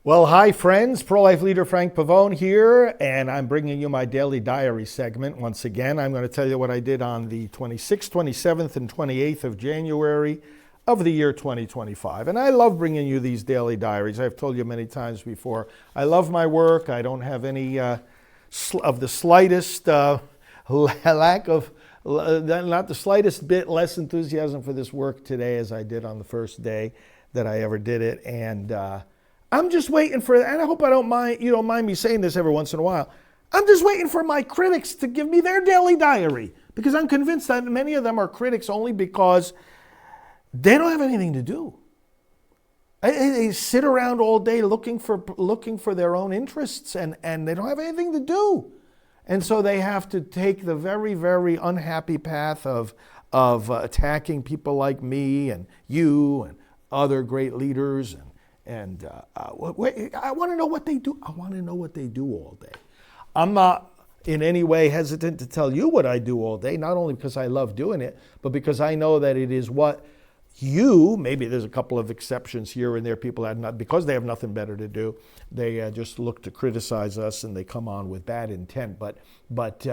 Well, hi, friends. Pro-life leader Frank Pavone here, and I'm bringing you my daily diary segment. Once again, I'm going to tell you what I did on the 26th, 27th, and 28th of January of the year 2025. And I love bringing you these daily diaries. I've told you many times before. I love my work. I don't have any of the slightest lack of, not the slightest bit less enthusiasm for this work today as I did on the first day that I ever did it. And I'm just waiting for, and I hope you don't mind me saying this every once in a while. I'm just waiting for my critics to give me their daily diary, because I'm convinced that many of them are critics only because they don't have anything to do. They sit around all day looking for their own interests, and they don't have anything to do. And so they have to take the very, very unhappy path of attacking people like me and you and other great leaders. And I want to know what they do. I want to know what they do all day. I'm not in any way hesitant to tell you what I do all day, not only because I love doing it, but because I know that it is what you, maybe there's a couple of exceptions here and there, people that not, because they have nothing better to do, they just look to criticize us and they come on with bad intent. But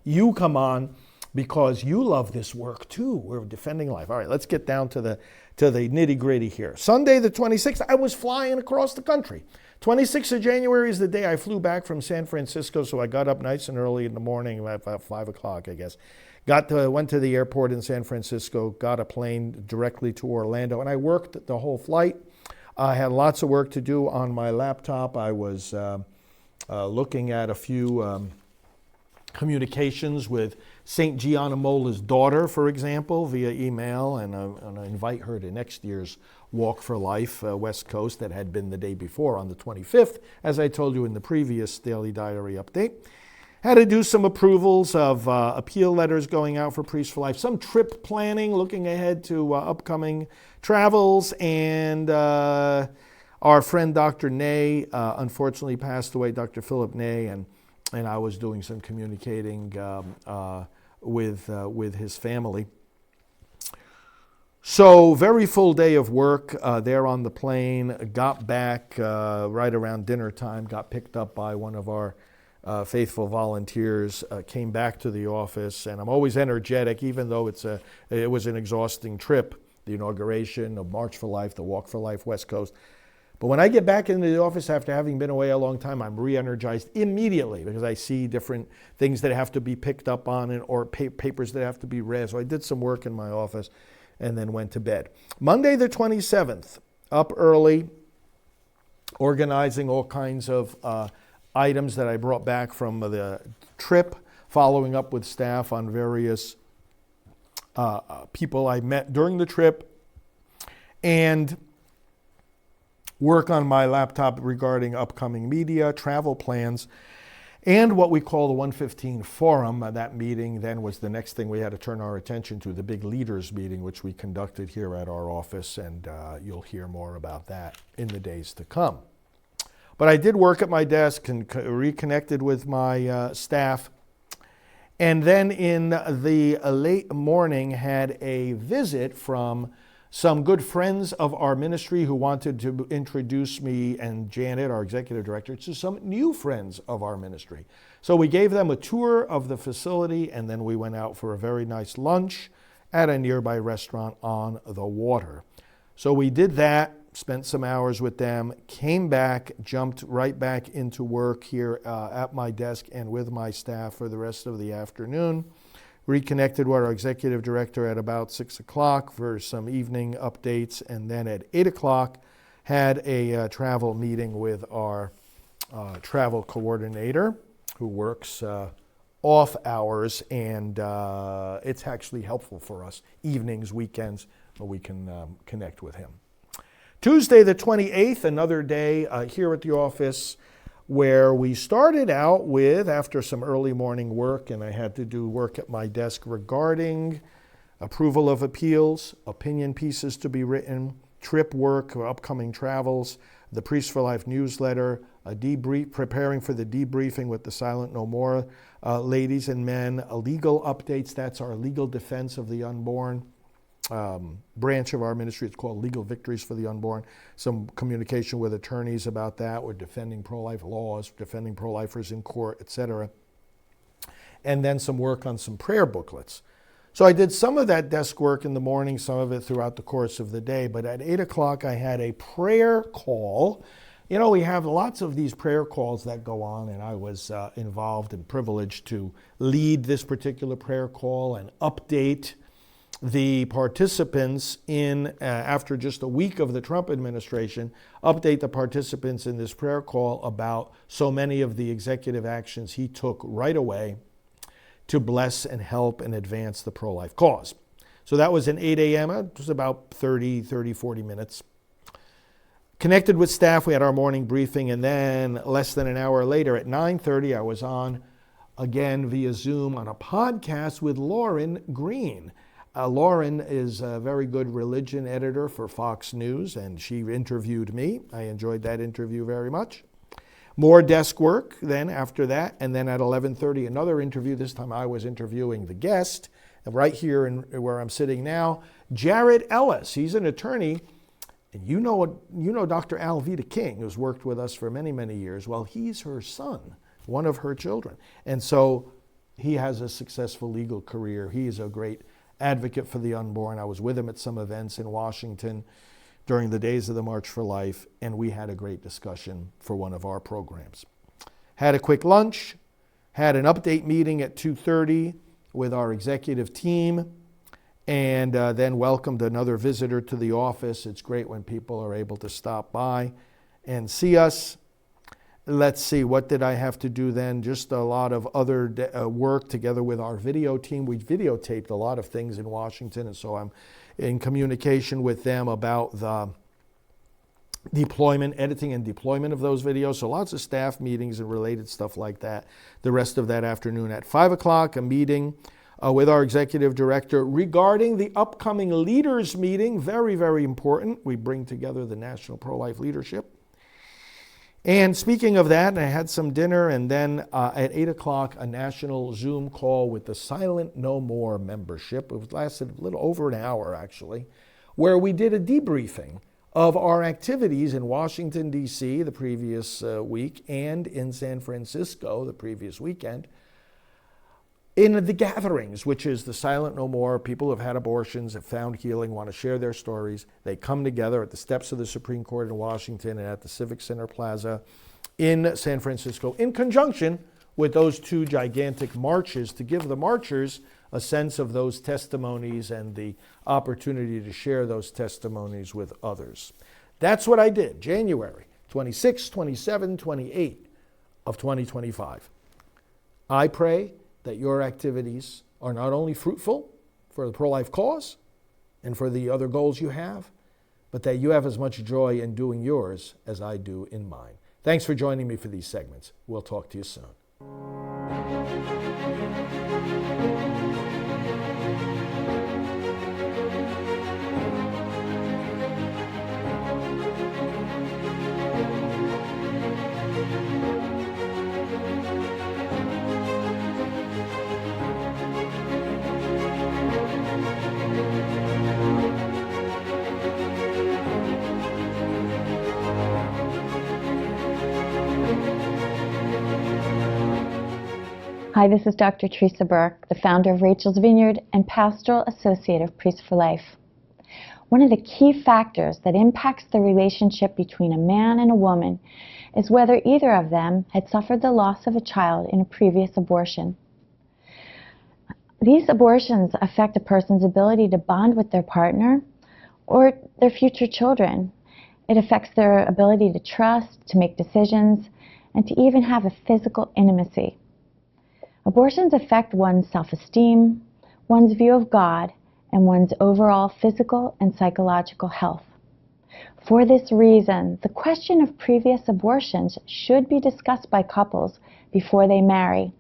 you come on because you love this work too. We're defending life. All right, let's get down to the nitty gritty here. Sunday the 26th, I was flying across the country. 26th of January is the day I flew back from San Francisco, so I got up nice and early in the morning, about 5 o'clock, I guess. Went to the airport in San Francisco, got a plane directly to Orlando, and I worked the whole flight. I had lots of work to do on my laptop. I was looking at a few communications with St. Gianna Mola's daughter, for example, via email, and I invite her to next year's Walk for Life West Coast that had been the day before on the 25th, as I told you in the previous Daily Diary update. Had to do some approvals of appeal letters going out for Priests for Life, some trip planning, looking ahead to upcoming travels, and our friend Dr. Ney unfortunately passed away, Dr. Philip Ney, and I was doing some communicating with his family. So very full day of work there on the plane. Got back right around dinner time, got picked up by one of our faithful volunteers, came back to the office, and I'm always energetic, even though it was an exhausting trip, the inauguration of March for Life, the Walk for Life West Coast. But when I get back into the office after having been away a long time, I'm re-energized immediately because I see different things that have to be picked up on or papers that have to be read. So I did some work in my office and then went to bed. Monday the 27th, up early, organizing all kinds of items that I brought back from the trip, following up with staff on various people I met during the trip, and work on my laptop regarding upcoming media, travel plans, and what we call the 115 Forum. That meeting then was the next thing we had to turn our attention to, the big leaders meeting, which we conducted here at our office, and you'll hear more about that in the days to come. But I did work at my desk and reconnected with my staff, and then in the late morning had a visit from some good friends of our ministry who wanted to introduce me and Janet, our executive director, to some new friends of our ministry. So we gave them a tour of the facility, and then we went out for a very nice lunch at a nearby restaurant on the water. So we did that, spent some hours with them, came back, jumped right back into work here at my desk and with my staff for the rest of the afternoon. Reconnected with our executive director at about 6 o'clock for some evening updates, and then at 8 o'clock had a travel meeting with our travel coordinator who works off hours, and it's actually helpful for us evenings, weekends, where we can connect with him. Tuesday the 28th, another day here at the office, where we started out with, after some early morning work, and I had to do work at my desk regarding approval of appeals, opinion pieces to be written, trip work, upcoming travels, the Priests for Life newsletter, a debrief, preparing for the debriefing with the Silent No More ladies and men, legal updates, that's our legal defense of the unborn, branch of our ministry. It's called Legal Victories for the Unborn. Some communication with attorneys about that. We're defending pro-life laws, defending pro-lifers in court, etc. And then some work on some prayer booklets. So I did some of that desk work in the morning, some of it throughout the course of the day. But at 8 o'clock, I had a prayer call. You know, we have lots of these prayer calls that go on, and I was involved and privileged to lead this particular prayer call and update the participants in, after just a week of the Trump administration, update the participants in this prayer call about so many of the executive actions he took right away to bless and help and advance the pro-life cause. So that was at 8 a.m. It was about 40 minutes. Connected with staff, we had our morning briefing, and then less than an hour later at 9:30, I was on again via Zoom on a podcast with Lauren Green. Lauren is a very good religion editor for Fox News, and she interviewed me. I enjoyed that interview very much. More desk work then after that, and then at 11:30, another interview. This time I was interviewing the guest, right here where I'm sitting now, Jared Ellis. He's an attorney. And you know Dr. Alveda King, who's worked with us for many, many years. Well, he's her son, one of her children. And so he has a successful legal career. He is a great advocate for the unborn. I was with him at some events in Washington during the days of the March for Life, and we had a great discussion for one of our programs. Had a quick lunch, had an update meeting at 2:30 with our executive team, and then welcomed another visitor to the office. It's great when people are able to stop by and see us. Let's see, what did I have to do then? Just a lot of other work together with our video team. We videotaped a lot of things in Washington, and so I'm in communication with them about the deployment, editing and deployment of those videos. So lots of staff meetings and related stuff like that. The rest of that afternoon at 5 o'clock, a meeting with our executive director regarding the upcoming leaders meeting. Very, very important. We bring together the national pro-life leadership. And speaking of that, I had some dinner, and then at 8 o'clock, a national Zoom call with the Silent No More membership. It lasted a little over an hour, actually, where we did a debriefing of our activities in Washington, D.C. the previous week and in San Francisco the previous weekend. In the gatherings, which is the Silent No More, people who have had abortions, have found healing, want to share their stories. They come together at the steps of the Supreme Court in Washington and at the Civic Center Plaza in San Francisco, in conjunction with those two gigantic marches, to give the marchers a sense of those testimonies and the opportunity to share those testimonies with others. That's what I did, January 26, 27, 28 of 2025. I pray that your activities are not only fruitful for the pro-life cause and for the other goals you have, but that you have as much joy in doing yours as I do in mine. Thanks for joining me for these segments. We'll talk to you soon. Hi, this is Dr. Teresa Burke, the founder of Rachel's Vineyard and pastoral associate of Priests for Life. One of the key factors that impacts the relationship between a man and a woman is whether either of them had suffered the loss of a child in a previous abortion. These abortions affect a person's ability to bond with their partner or their future children. It affects their ability to trust, to make decisions, and to even have a physical intimacy. Abortions affect one's self-esteem, one's view of God, and one's overall physical and psychological health. For this reason, the question of previous abortions should be discussed by couples before they marry.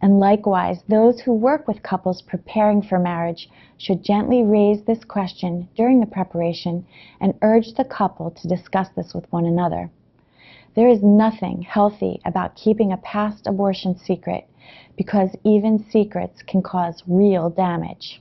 And likewise, those who work with couples preparing for marriage should gently raise this question during the preparation and urge the couple to discuss this with one another. There is nothing healthy about keeping a past abortion secret, because even secrets can cause real damage.